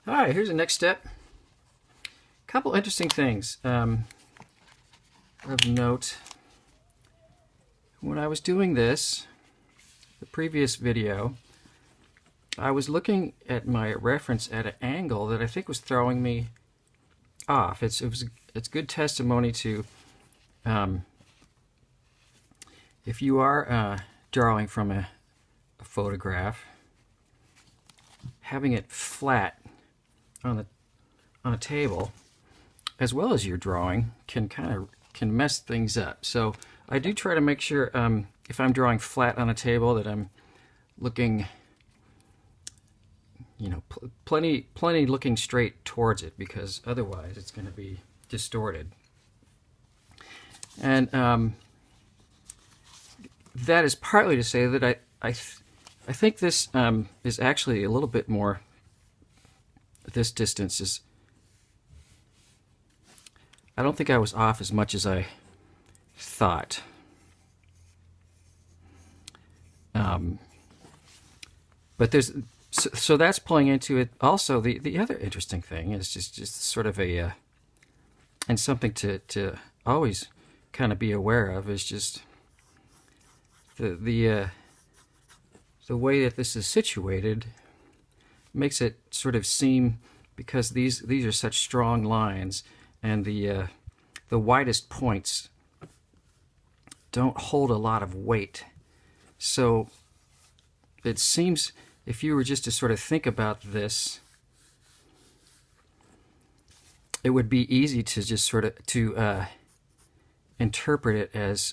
All right, here's the next step. A couple interesting things of note. When I was doing this, the previous video, I was looking at my reference at an angle that I think was throwing me off. It's good testimony to if you are drawing from a photograph, having it flat on a table, as well as your drawing, can mess things up. So I do try to make sure if I'm drawing flat on a table that I'm looking, plenty looking straight towards it, because otherwise it's going to be distorted. And that is partly to say that I think this is actually a little bit more. This distance is. I don't think I was off as much as I thought. But there's so that's playing into it. Also, the other interesting thing is just sort of a and something to always kind of be aware of is just the way that this is situated makes it sort of seem, because these are such strong lines, and the widest points don't hold a lot of weight. So it seems, if you were just to sort of think about this, it would be easy to just sort of to interpret it as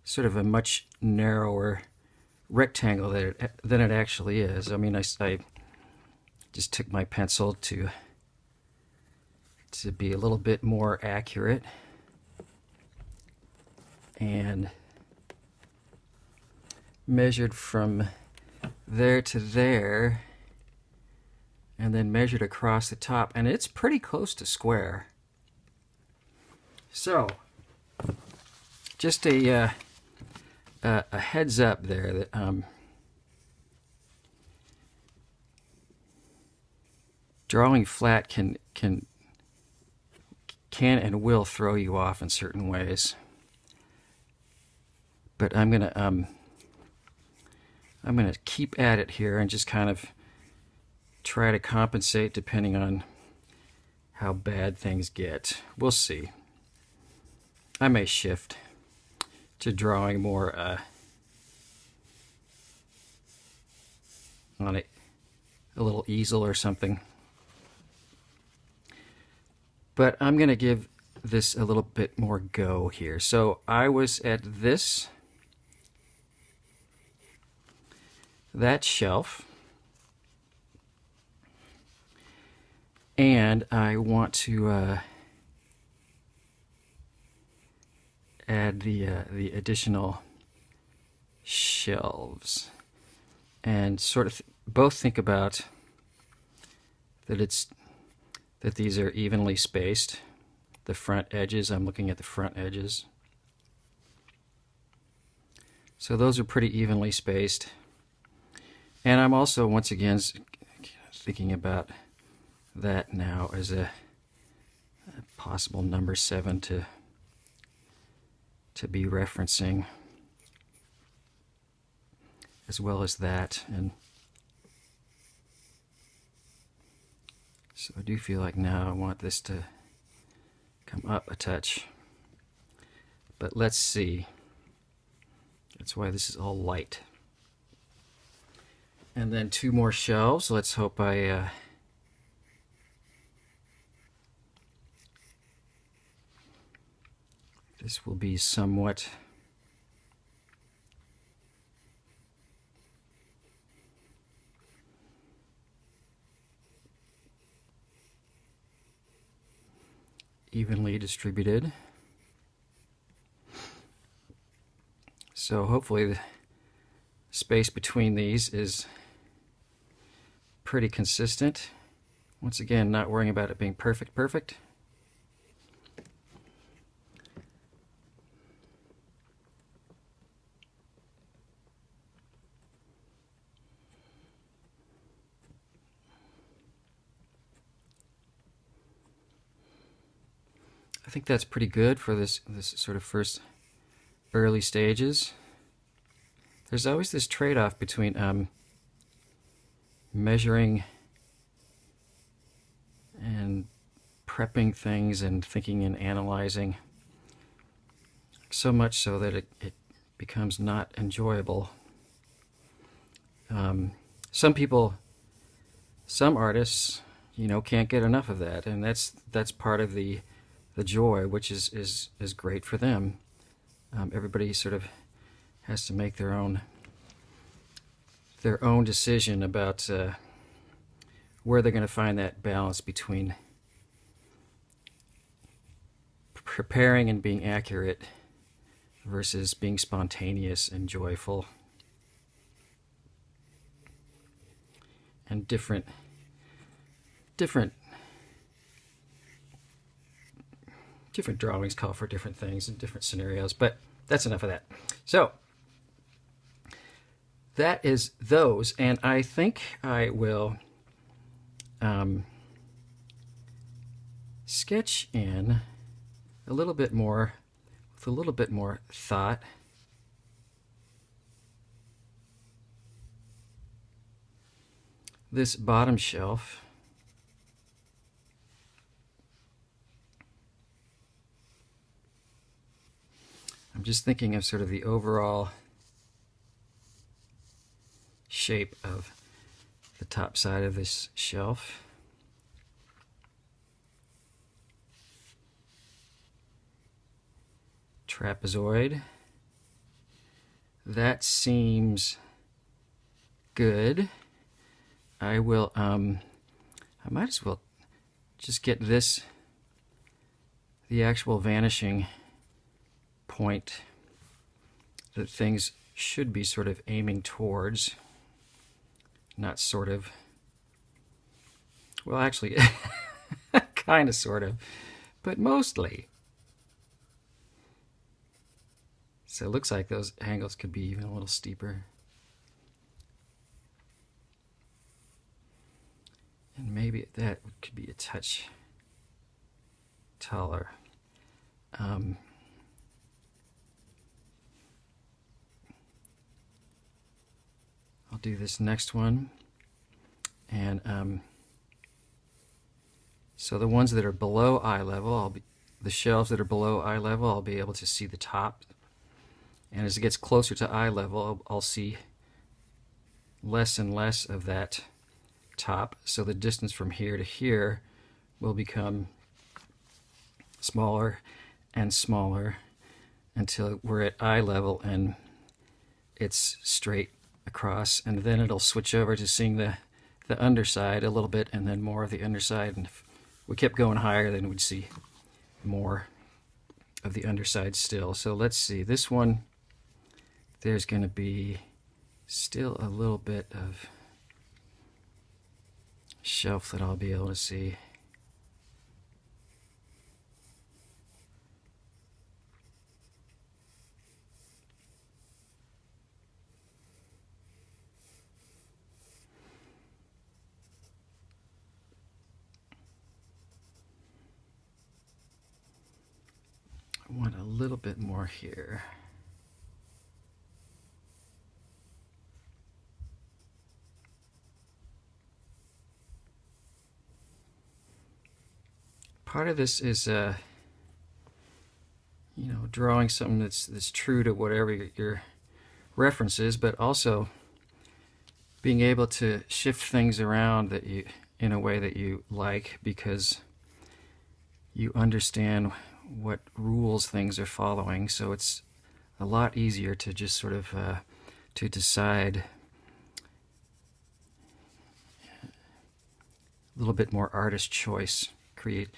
sort of a much narrower rectangle than it actually is. I mean, I just took my pencil to be a little bit more accurate, and measured from there to there, and then measured across the top, and it's pretty close to square. So just a heads up there that drawing flat can and will throw you off in certain ways. But I'm gonna keep at it here and just kind of try to compensate depending on how bad things get. We'll see. I may shift to drawing more on a little easel or something. But I'm going to give this a little bit more go here. So I was at that shelf, and I want to add the additional shelves, and sort of both think about that these are evenly spaced. The front edges, I'm looking at the front edges. So those are pretty evenly spaced. And I'm also, once again, thinking about that now as a possible number 7 to be referencing, as well as that. And so I do feel like now I want this to come up a touch. But let's see. That's why this is all light. And then 2 more shelves. Let's hope this will be somewhat evenly distributed. So hopefully the space between these is pretty consistent. Once again, not worrying about it being perfect. think that's pretty good for this sort of first early stages. There's always this trade-off between measuring and prepping things and thinking and analyzing, so much so that it becomes not enjoyable. Some people, some artists, can't get enough of that, and that's part of the joy, which is great for them. Everybody sort of has to make their own decision about where they're going to find that balance between preparing and being accurate versus being spontaneous and joyful, and different drawings call for different things in different scenarios, but that's enough of that. So that is those, and I think I will sketch in a little bit more, with a little bit more thought, this bottom shelf. I'm just thinking of sort of the overall shape of the top side of this shelf. Trapezoid. That seems good. I will, I might as well just get this, the actual vanishing point that things should be sort of aiming towards. Not sort of. Well, actually, kind of, sort of, but mostly. So it looks like those angles could be even a little steeper. And maybe that could be a touch taller. I'll do this next one. And so the ones that are below eye level, the shelves that are below eye level, I'll be able to see the top. And as it gets closer to eye level, I'll see less and less of that top. So the distance from here to here will become smaller and smaller until we're at eye level and it's straight across. And then it'll switch over to seeing the underside a little bit, and then more of the underside. And if we kept going higher, then we'd see more of the underside still. So let's see, this one, there's going to be still a little bit of shelf that I'll be able to see. I want a little bit more here. Part of this is, drawing something that's true to whatever your reference is, but also being able to shift things around in a way that you like, because you understand what rules things are following. So it's a lot easier to just sort of to decide a little bit more artist choice, create.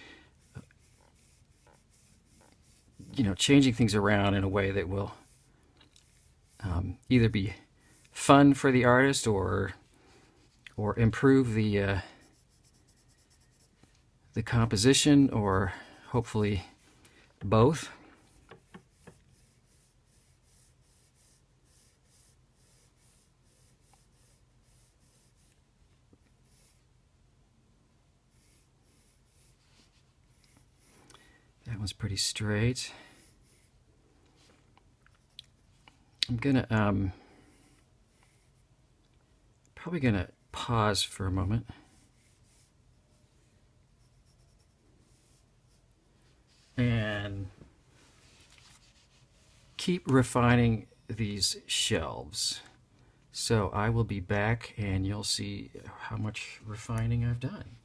Changing things around in a way that will either be fun for the artist or improve the composition, or hopefully both. That one's pretty straight. I'm gonna probably gonna pause for a moment. And keep refining these shelves. So I will be back and you'll see how much refining I've done.